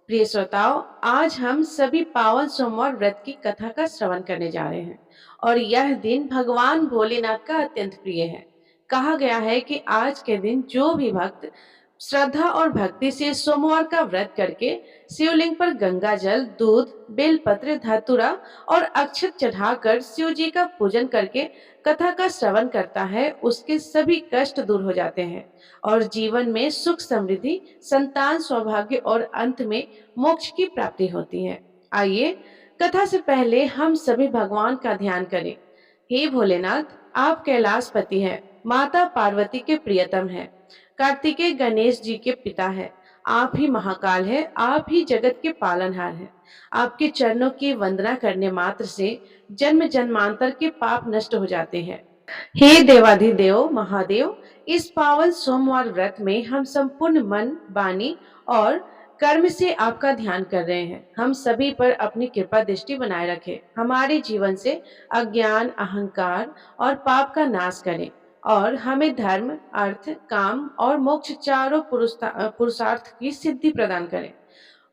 प्रिय श्रोताओं, आज हम सभी पावन सोमवार व्रत की कथा का श्रवण करने जा रहे हैं और यह दिन भगवान भोलेनाथ का अत्यंत प्रिय है। कहा गया है कि आज के दिन जो भी भक्त श्रद्धा और भक्ति से सोमवार का व्रत करके शिवलिंग पर गंगा जल, दूध, बेलपत्र, धतूरा और अक्षत चढ़ाकर शिव जी का पूजन करके कथा का श्रवण करता है, उसके सभी कष्ट दूर हो जाते हैं और जीवन में सुख समृद्धि, संतान सौभाग्य और अंत में मोक्ष की प्राप्ति होती है। आइए कथा से पहले हम सभी भगवान का ध्यान करें। हे भोलेनाथ, आप कैलाशपति हैं, माता पार्वती के प्रियतम हैं, कार्तिकेय गणेश जी के पिता हैं, आप ही महाकाल हैं, आप ही जगत के पालनहार हैं। आपके चरणों की वंदना करने मात्र से जन्म जन्मांतर के पाप नष्ट हो जाते हैं। हे देवाधिदेव महादेव, इस पावन सोमवार व्रत में हम संपूर्ण मन, वाणी और कर्म से आपका ध्यान कर रहे हैं। हम सभी पर अपनी कृपा दृष्टि बनाए रखें, हमारे जीवन से अज्ञान, अहंकार और पाप का नाश करें और हमें धर्म, अर्थ, काम और मोक्ष चारों पुरुषार्थ की सिद्धि प्रदान करें।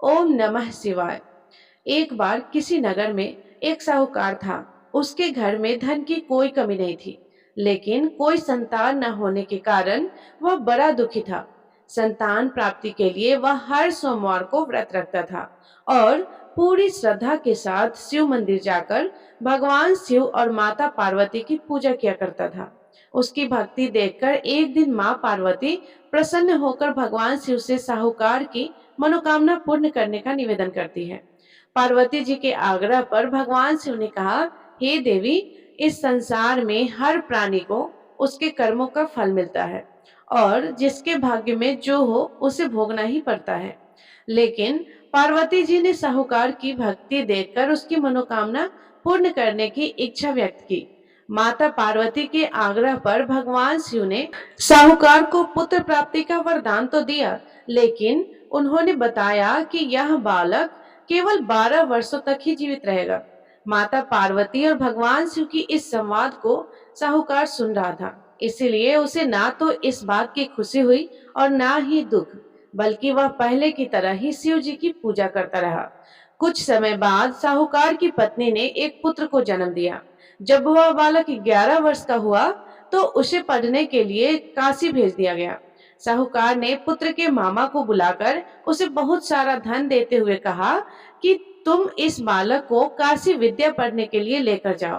ओम नमः शिवाय। एक बार किसी नगर में एक साहूकार था। उसके घर में धन की कोई कमी नहीं थी, लेकिन कोई संतान न होने के कारण वह बड़ा दुखी था। संतान प्राप्ति के लिए वह हर सोमवार को व्रत रखता था और पूरी श्रद्धा के साथ शिव मंदिर जाकर भगवान शिव और माता पार्वती की पूजा किया करता था। उसकी भक्ति देखकर एक दिन माँ पार्वती प्रसन्न होकर भगवान शिव से साहूकार की मनोकामना पूर्ण करने का निवेदन करती है। पार्वती जी के आग्रह पर भगवान शिव ने कहा, हे देवी, इस संसार में हर प्राणी को उसके कर्मों का फल मिलता है और जिसके भाग्य में जो हो उसे भोगना ही पड़ता है। लेकिन पार्वती जी ने साहूकार की भक्ति देखकर उसकी मनोकामना पूर्ण करने की इच्छा व्यक्त की। माता पार्वती के आग्रह पर भगवान शिव ने साहूकार को पुत्र प्राप्ति का वरदान तो दिया, लेकिन उन्होंने बताया कि यह बालक केवल 12 वर्षों तक ही जीवित रहेगा। माता पार्वती और भगवान शिव की इस संवाद को साहूकार सुन रहा था, इसीलिए उसे ना तो इस बात की खुशी हुई और ना ही दुख, बल्कि वह पहले की तरह ही शिव जी की पूजा करता रहा। कुछ समय बाद साहूकार की पत्नी ने एक पुत्र को जन्म दिया। जब वह बालक 11 वर्ष का हुआ तो उसे पढ़ने के लिए काशी भेज दिया गया। साहूकार ने पुत्र के मामा को बुलाकर उसे बहुत सारा धन देते हुए कहा कि तुम इस बालक को काशी विद्या पढ़ने के लिए लेकर जाओ।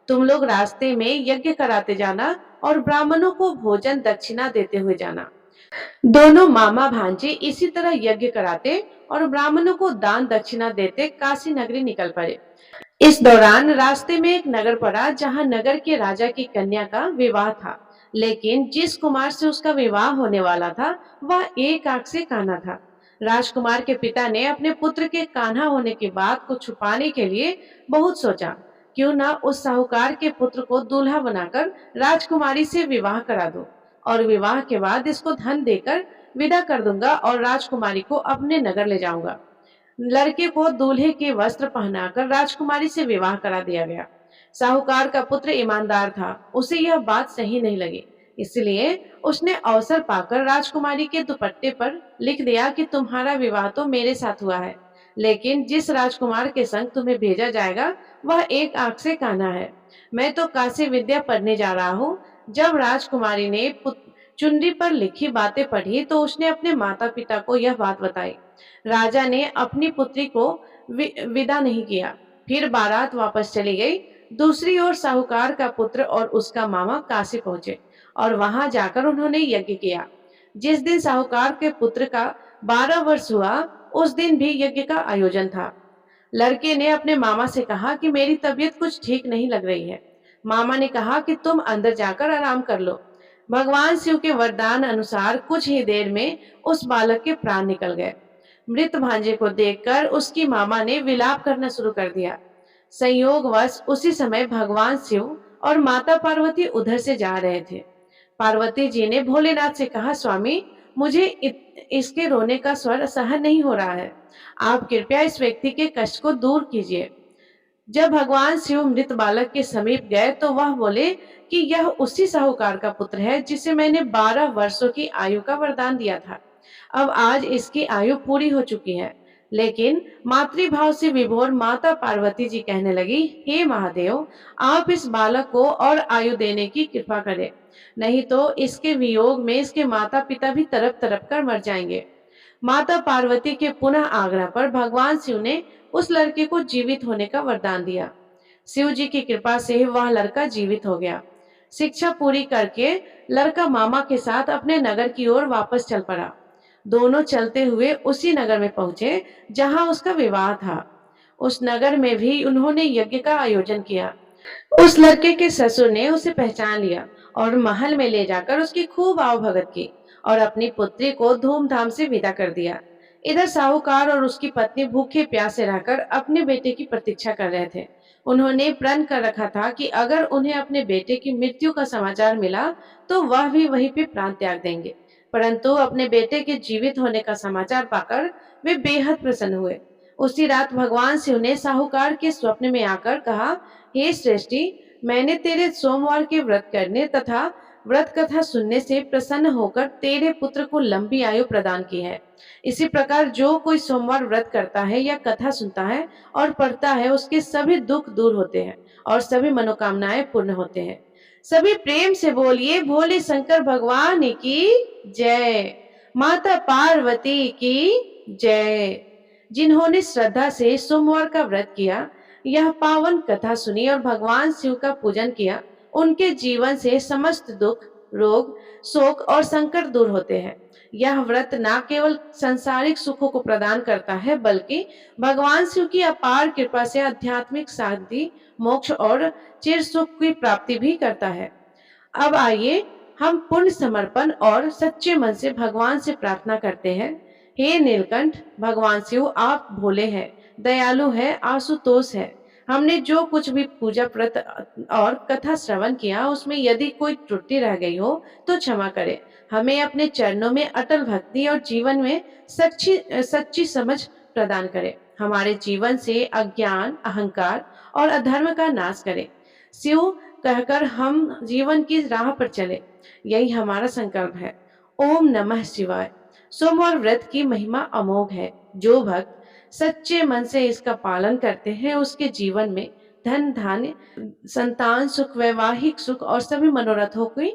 तुम लोग रास्ते में यज्ञ कराते जाना और ब्राह्मणों को भोजन दक्षिणा देते हुए जाना। दोनों मामा भांजे इसी तरह यज्ञ कराते और ब्राह्मणों को दान दक्षिणा देते काशी नगरी निकल पड़े। इस दौरान रास्ते में एक नगर पड़ा जहां नगर के राजा की कन्या का विवाह था, लेकिन जिस कुमार से उसका विवाह होने वाला था वह एक आंख से काना था। राजकुमार के पिता ने अपने पुत्र के कान्हा होने की बात को छुपाने के लिए बहुत सोचा, क्यों ना उस साहूकार के पुत्र को दूल्हा बनाकर राजकुमारी से विवाह करा दो और विवाह के बाद इसको धन देकर विदा कर दूंगा और राजकुमारी को अपने नगर ले जाऊंगा। लड़के को दूल्हे के वस्त्र पहनाकर राजकुमारी से विवाह करा दिया गया। साहूकार का पुत्र ईमानदार था, उसे यह बात सही नहीं लगी, इसलिए उसने अवसर पाकर राजकुमारी के दुपट्टे पर लिख दिया कि तुम्हारा विवाह तो मेरे साथ हुआ है, लेकिन जिस राजकुमार के संग तुम्हें भेजा जाएगा वह एक आंख से काना है। मैं तो काशी विद्या पढ़ने जा रहा हूँ। जब राजकुमारी ने चुनरी पर लिखी बातें पढ़ी तो उसने अपने माता पिता को यह बात बताई। राजा ने अपनी पुत्री को विदा नहीं किया, फिर बारात वापस चली गई। दूसरी ओर साहूकार का पुत्र और उसका मामा काशी पहुंचे और वहां जाकर उन्होंने यज्ञ किया। जिस दिन साहूकार के पुत्र का 12 वर्ष हुआ, उस दिन भी यज्ञ का आयोजन था। लड़के ने अपने मामा से कहा कि मेरी तबीयत कुछ ठीक नहीं लग रही है। मामा ने कहा कि तुम अंदर जाकर आराम कर लो। भगवान शिव के वरदान अनुसार कुछ ही देर में उस बालक के प्राण निकल गए। मृत भांजे को देखकर उसकी मामा ने विलाप करना शुरू कर दिया। संयोगवश उसी समय भगवान शिव और माता पार्वती उधर से जा रहे थे। पार्वती जी ने भोलेनाथ से कहा, स्वामी, मुझे इसके रोने का स्वर सहन नहीं हो रहा है, आप कृपया इस व्यक्ति के कष्ट को दूर कीजिए। जब भगवान शिव मृत बालक के समीप गए तो वह बोले कि यह उसी साहूकार का पुत्र है जिसे मैंने 12 वर्षों की आयु का वरदान दिया था। अब आज इसकी आयु पूरी हो चुकी है। लेकिन मातृभाव से विभोर माता पार्वती जी कहने लगी, हे महादेव, आप इस बालक को और आयु देने की कृपा करें, नहीं तो इसके वियोग में इसके माता पिता भी तड़प तड़प कर मर जाएंगे। माता पार्वती के पुनः आग्रह पर भगवान शिव ने उस लड़के को जीवित होने का वरदान दिया। शिव जी की कृपा से वह लड़का जीवित हो गया। शिक्षा पूरी करके लड़का मामा के साथ अपने नगर की ओर वापस चल पड़ा। दोनों चलते हुए उसी नगर में पहुंचे जहां उसका विवाह था। उस नगर में भी उन्होंने यज्ञ का आयोजन किया। उस लड़के के ससुर ने उसे पहचान लिया और महल में ले जाकर उसकी खूब आवभगत की और अपनी पुत्री को धूमधाम से विदा कर दिया। इधर साहूकार और उसकी पत्नी भूखे प्यासे रहकर अपने बेटे की प्रतीक्षा कर रहे थे। उन्होंने प्रण कर रखा था कि अगर उन्हें अपने बेटे की मृत्यु का समाचार मिला तो वह भी वहीं पे प्राण त्याग देंगे। परंतु अपने बेटे के जीवित होने का समाचार पाकर वे बेहद प्रसन्न हुए। उसी रात भगवान शिव ने साहूकार के स्वप्न में आकर कहा, हे श्रेष्ठी, मैंने तेरे सोमवार के व्रत करने तथा व्रत कथा सुनने से प्रसन्न होकर तेरे पुत्र को लंबी आयु प्रदान की है। इसी प्रकार जो कोई सोमवार व्रत करता है या कथा सुनता है और पढ़ता है, उसके सभी दुख दूर होते हैं और सभी मनोकामनाएं पूर्ण होते हैं। सभी प्रेम से बोलिए, भोले शंकर भगवान की जय, माता पार्वती की जय। जिन्होंने श्रद्धा से सोमवार का व्रत किया, यह पावन कथा सुनी और भगवान शिव का पूजन किया, उनके जीवन से समस्त दुख, रोग, शोक और संकट दूर होते हैं। यह व्रत न केवल सांसारिक सुखों को प्रदान करता है, बल्कि भगवान शिव की अपार कृपा से आध्यात्मिक शांति, मोक्ष और चिर सुख की प्राप्ति भी करता है। अब आइए हम पूर्ण समर्पण और सच्चे मन से भगवान से प्रार्थना करते हैं। हे नीलकंठ, भगवान शिव आप भोले हैं, दयालु है, आशुतोष है। हमने जो कुछ भी पूजा व्रत और कथा श्रवण किया, उसमें यदि कोई त्रुटि रह गई हो तो क्षमा करें। हमें अपने चरणों में अटल भक्ति और जीवन में सच्ची समझ प्रदान करें। हमारे जीवन से अज्ञान, अहंकार और अधर्म का नाश करें। शिव कहकर हम जीवन की राह पर चले, यही हमारा संकल्प है। ओम नमः शिवाय। सोमवार व्रत की महिमा अमोघ है। जो भक्त सच्चे मन से इसका पालन करते हैं, उसके जीवन में धन धान्य, संतान सुख, वैवाहिक सुख और सभी मनोरथों की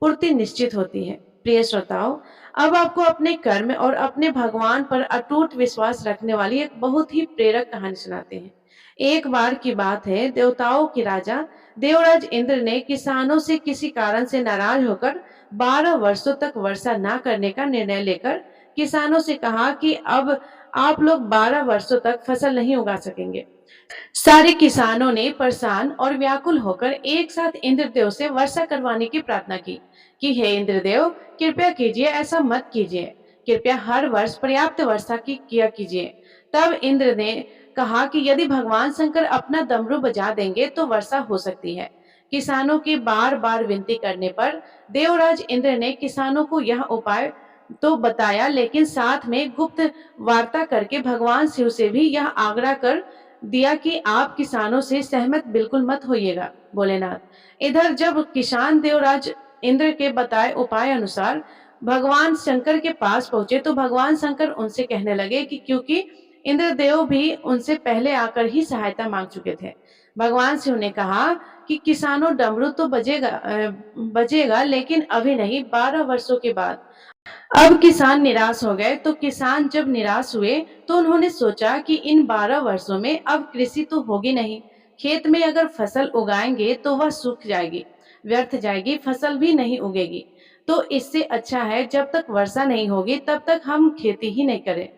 पूर्ति निश्चित होती है। प्रिय श्रोताओं, अब आपको अपने कर्म और अपने भगवान पर अटूट विश्वास रखने वाली एक बहुत ही प्रेरक कहानी सुनाते हैं। एक बार की बात है, देवताओं के राजा देवराज इंद्र ने किसानों से किसी कारण से नाराज होकर 12 वर्षों तक वर्षा न करने का निर्णय लेकर किसानों से कहा कि अब आप लोग 12 वर्षों तक फसल नहीं उगा सकेंगे। सारे किसानों ने परेशान और व्याकुल होकर एक साथ इंद्रदेव से वर्षा करवाने की प्रार्थना की कि हे इंद्रदेव, कृपया कीजिए, ऐसा मत कीजिए, कृपया हर वर्ष पर्याप्त वर्षा की किया कीजिए। तब इंद्र ने कहा कि यदि भगवान शंकर अपना डमरू बजा देंगे तो वर्षा हो सकती है। किसानों की बार बार विनती करने पर देवराज इंद्र ने किसानों को यह उपाय तो बताया, लेकिन साथ में गुप्त वार्ता करके भगवान शिव से भी यह आग्रह कर दिया कि आप किसानों से सहमत बिल्कुल मत होइएगा, भोलेनाथ। इधर जब किसान देवराज इंद्र के बताए उपाय अनुसार भगवान शंकर के पास पहुंचे तो भगवान शंकर उनसे कहने लगे कि क्योंकि इंद्रदेव भी उनसे पहले आकर ही सहायता मांग चुके थे। भगवान शिव ने कहा कि किसानों, डमरू तो बजेगा, लेकिन अभी नहीं, 12 वर्षों के बाद। अब किसान निराश हो गए। तो किसान जब निराश हुए तो उन्होंने सोचा कि इन 12 वर्षों में अब कृषि तो होगी नहीं, खेत में अगर फसल उगाएंगे तो वह सूख जाएगी, व्यर्थ जाएगी, फसल भी नहीं उगेगी। तो इससे अच्छा है जब तक वर्षा नहीं होगी तब तक हम खेती ही नहीं करें।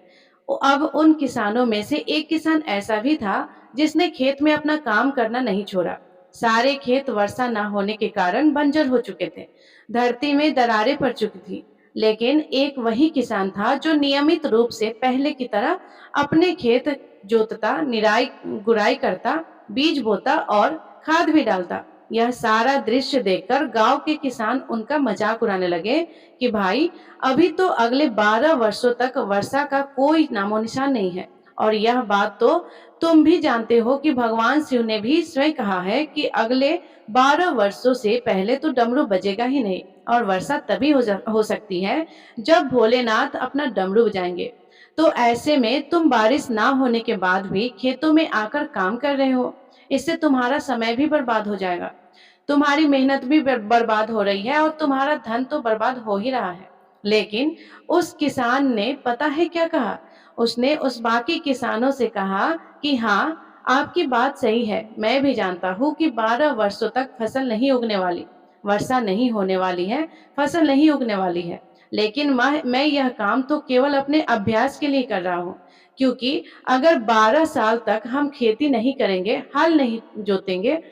अब उन किसानों में से एक किसान ऐसा भी था जिसने खेत में अपना काम करना नहीं छोड़ा। सारे खेत वर्षा न होने के कारण बंजर हो चुके थे, धरती में दरारें पड़ चुकी थी। लेकिन एक वही किसान था जो नियमित रूप से पहले की तरह अपने खेत जोतता, निराई गुड़ाई करता, बीज बोता और खाद भी डालता। यह सारा दृश्य देखकर गांव के किसान उनका मजाक उड़ाने लगे कि भाई, अभी तो अगले 12 वर्षों तक वर्षा का कोई नामो निशान नहीं है, और यह बात तो तुम भी जानते हो कि भगवान शिव ने भी स्वयं कहा है कि अगले 12 वर्षों से पहले तो डमरू बजेगा ही नहीं, और वर्षा तभी हो सकती है जब भोलेनाथ अपना डमरू बजाएंगे। तो ऐसे में तुम बारिश ना होने के बाद भी खेतों में आकर काम कर रहे हो। इससे तुम्हारा समय भी बर्बाद हो जाएगा, तुम्हारी मेहनत भी बर्बाद हो रही है और तुम्हारा धन तो बर्बाद हो ही रहा है। लेकिन उस किसान ने पता है क्या कहा? उसने उस बाकी किसानों से कहा कि हाँ, आपकी बात सही है। मैं भी जानता हूँ कि 12 वर्षों तक फसल नहीं उगने वाली, वर्षा नहीं होने वाली है, फसल नहीं उगने वाली है। लेकिन मैं यह काम तो केवल अपने अभ्यास के लिए कर रहा हूँ, क्योंकि अगर 12 साल तक हम खेती नहीं करेंगे, हल नहीं जोतेंगे,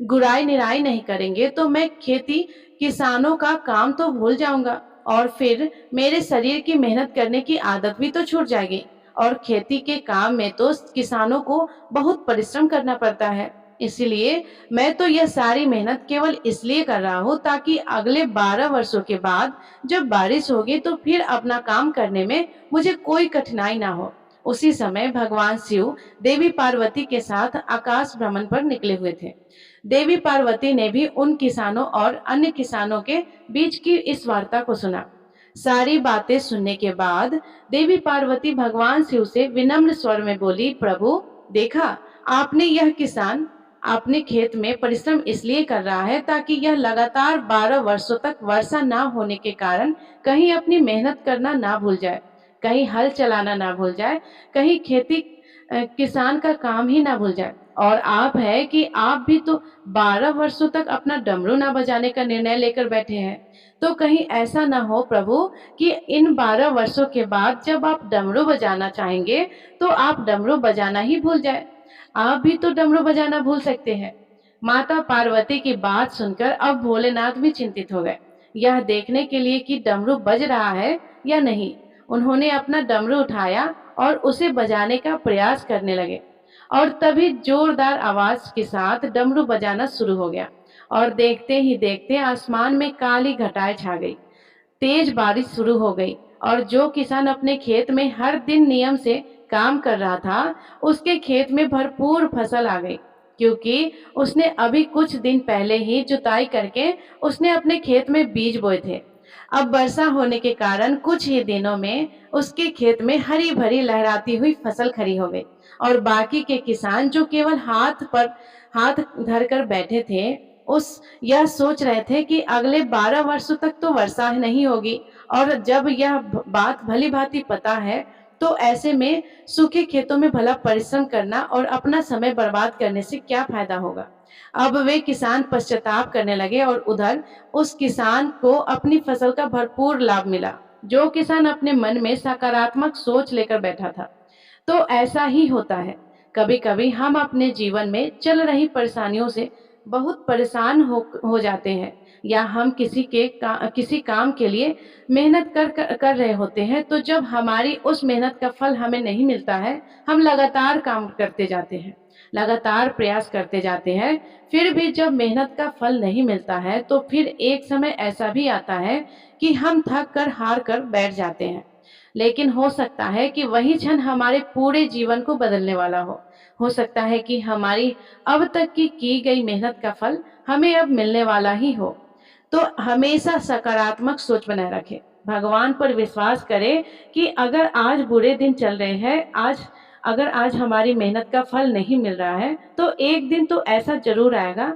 गुड़ाई निराई नहीं करेंगे, तो मैं खेती किसानों का काम तो भूल जाऊंगा और फिर मेरे शरीर की मेहनत करने की आदत भी तो छूट जाएगी। और खेती के काम में तो किसानों को बहुत परिश्रम करना पड़ता है। इसलिए मैं तो यह सारी मेहनत केवल इसलिए कर रहा हूँ ताकि अगले 12 वर्षों के बाद जब बारिश होगी तो फिर अपना काम करने में मुझे कोई कठिनाई ना हो। उसी समय भगवान शिव देवी पार्वती के साथ आकाश भ्रमण पर निकले हुए थे। देवी पार्वती ने भी उन किसानों और अन्य किसानों के बीच की इस वार्ता को सुना। सारी बातें सुनने के बाद देवी पार्वती भगवान शिव से विनम्र स्वर में बोली, प्रभु देखा, आपने यह किसान अपने खेत में परिश्रम इसलिए कर रहा है ताकि यह लगातार 12 वर्षों तक वर्षा ना होने के कारण कहीं अपनी मेहनत करना ना भूल जाए, कहीं हल चलाना ना भूल जाए, कहीं खेती किसान का काम ही ना भूल जाए। और आप है कि आप भी तो 12 वर्षों तक अपना डमरू ना बजाने का निर्णय लेकर बैठे हैं। तो कहीं ऐसा ना हो प्रभु कि इन 12 वर्षों के बाद जब आप डमरू बजाना चाहेंगे तो आप डमरू बजाना ही भूल जाए। आप भी तो डमरू बजाना भूल सकते हैं। माता पार्वती की बात सुनकर अब भोलेनाथ भी चिंतित हो गए, यह देखने के लिए कि डमरू बज रहा है या नहीं। उन्होंने अपना डमरू उठाया और उसे बजाने का प्रयास करने लगे और तभी जोरदार आवाज के साथ डमरू बजाना शुरू हो गया और देखते ही देखते आसमान में काली घटाएं छा गई, तेज बारिश शुरू हो गई और जो किसान अपने खेत में हर दिन नियम से काम कर रहा था, उसके खेत में भरपूर फसल आ गई, क्योंकि उसने अभी कुछ दिन पहले ही जुताई करके उसने अपने खेत में बीज बोए थे। अब वर्षा होने के कारण कुछ ही दिनों में उसके खेत में हरी भरी लहराती हुई फसल खड़ी हो गई और बाकी के किसान जो केवल हाथ धर कर बैठे थे, उस यह सोच रहे थे कि अगले 12 वर्षों तक तो वर्षा नहीं होगी और जब यह बात भली भांति पता है तो ऐसे में सूखे खेतों में भला परिश्रम करना और अपना समय बर्बाद करने से क्या फायदा होगा। अब वे किसान पश्चाताप करने लगे और उधर उस किसान को अपनी फसल का भरपूर लाभ मिला, जो किसान अपने मन में सकारात्मक सोच लेकर बैठा था। तो ऐसा ही होता है, कभी कभी हम अपने जीवन में चल रही परेशानियों से बहुत परेशान हो जाते हैं, या हम किसी काम के लिए मेहनत कर रहे होते हैं, तो जब हमारी उस मेहनत का फल हमें नहीं मिलता है, हम लगातार काम करते जाते हैं, लगातार प्रयास करते जाते हैं, फिर भी जब मेहनत का फल नहीं मिलता है तो फिर एक समय ऐसा भी आता है कि हम थक कर हार कर बैठ जाते हैं। लेकिन हो सकता है कि वही क्षण हमारे पूरे जीवन को बदलने वाला हो सकता है कि हमारी अब तक की गई मेहनत का फल हमें अब मिलने वाला ही हो। तो हमेशा सकारात्मक सोच बनाए रखें, भगवान पर विश्वास करें कि अगर आज बुरे दिन चल रहे हैं, अगर आज हमारी मेहनत का फल नहीं मिल रहा है, तो एक दिन तो ऐसा जरूर आएगा,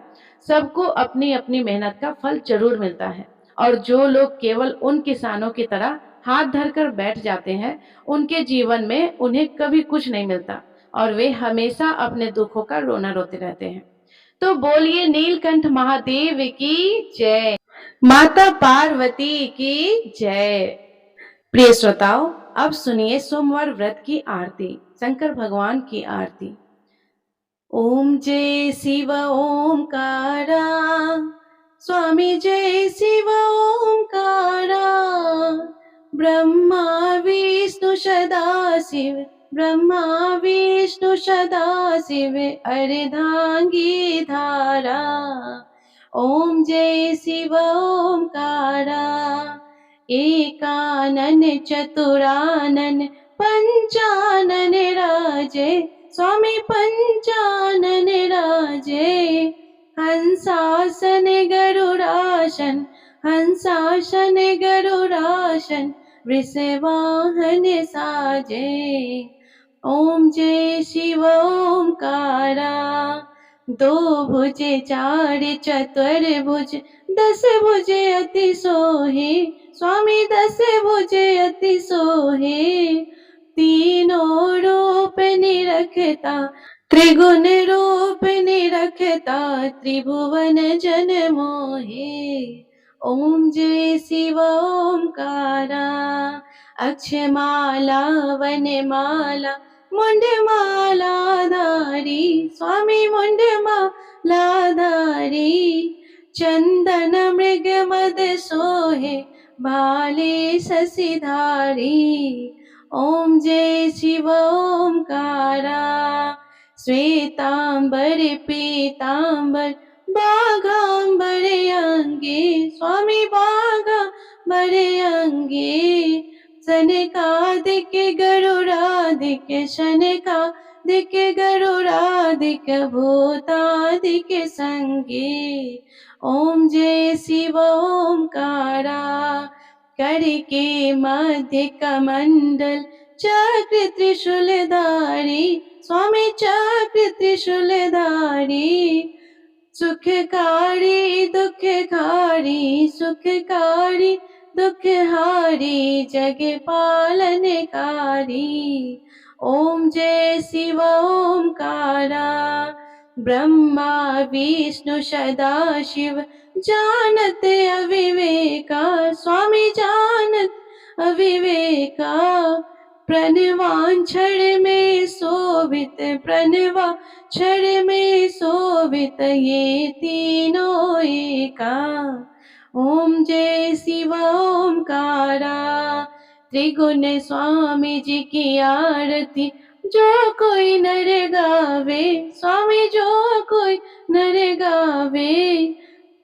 सबको अपनी अपनी मेहनत का फल जरूर मिलता है। और जो लोग केवल उन किसानों की तरह हाथ धरकर बैठ जाते हैं, उनके जीवन में उन्हें कभी कुछ नहीं मिलता और वे हमेशा अपने दुखों का रोना रोते रहते हैं। तो बोलिए नीलकंठ महादेव की जय, माता पार्वती की जय। प्रिय श्रोताओं, अब सुनिए सोमवार व्रत की आरती, शंकर भगवान की आरती। ओम जय शिव ओंकारा, स्वामी जय शिव ओंकारा, ब्रह्मा विष्णु सदाशिव, ब्रह्मा विष्णु सदाशिव, अर्धांगी धारा। ओम जय शिव ओंकारा, एकानन चतुरानन पंचानन राजे, स्वामी पंचानन राजे। हंसासन गरुरासन, हंसासन गरुरासन, वृषवाहन साजे। ओम जय शिव ओंकारा। दो भुजे चार चतुर भुज, दस भुजे अति सोहे। स्वामी दस भुजे अति सोहे। तीनों रूप निरखता, त्रिगुण रूप निरखता, त्रिभुवन जन मोहे। ओम जय शिव ओंकारा। अक्षमाला वनमाला मुंडमाला धारी। स्वामी मुंडमाला धारी। चंदन मृग मद सोहे, भाले शशिधारी। ओम जय शिव ओंकारा। श्वेतांबर पीतांबर बाघांबर अंगे। स्वामी बाघांबर अंगे। सनकादिक गरुड़ादिक शनकादिक गरुड़ादिक भूतादिक संगे। ओम जय शिव ओंकारा। करके मध्य कमंडल चक्र त्रिशूलधारी। स्वामी चक्र त्रिशूलधारी। सुखकारी दुखकारी, सुखकारी दुखहारी, जग पालनकारी। ओम जय शिव ओंकारा। ब्रह्मा विष्णु सदा शिव जानत अविवेका। स्वामी जानत अविवेका। प्रणवांछड़ में शोभित, प्रणवांछड़ में शोभित, ये तीनों एका। ओम जय शिव ओंकारा। त्रिगुण स्वामी जी की आरती जो कोई नर गावे। स्वामी जो कोई नर गावे।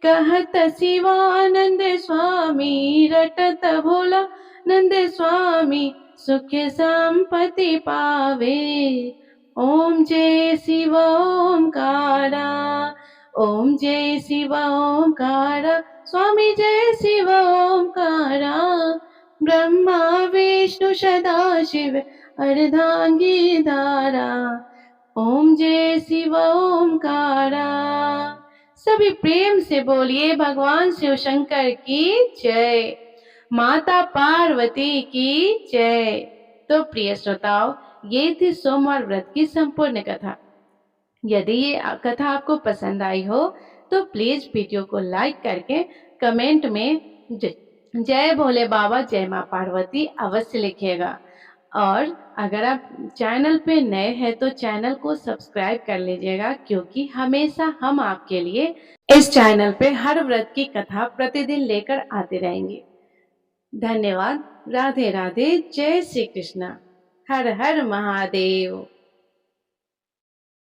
कहत शिवानंद स्वामी, रटत भोला नंद स्वामी, सुख संपत्ति पावे। ओम जय शिव ओंकारा। ओम जय शिव ओंकारा। स्वामी जय शिव ओंकारा। ब्रह्मा विष्णु सदा शिव अर्धांगी धारा। ओम जय शिव ओंकारा। सभी प्रेम से बोलिए भगवान शिव शंकर की जय, माता पार्वती की जय। तो प्रिय श्रोताओ, ये थी सोमवार व्रत की संपूर्ण कथा। यदि ये कथा आपको पसंद आई हो तो प्लीज वीडियो को लाइक करके कमेंट में जय भोले बाबा जय माँ पार्वती अवश्य लिखिएगा। और अगर आप चैनल पे नए हैं तो चैनल को सब्सक्राइब कर लीजिएगा, क्योंकि हमेशा हम आपके लिए इस चैनल पे हर व्रत की कथा प्रतिदिन लेकर आते रहेंगे। धन्यवाद। राधे राधे। जय श्री कृष्णा। हर हर महादेव।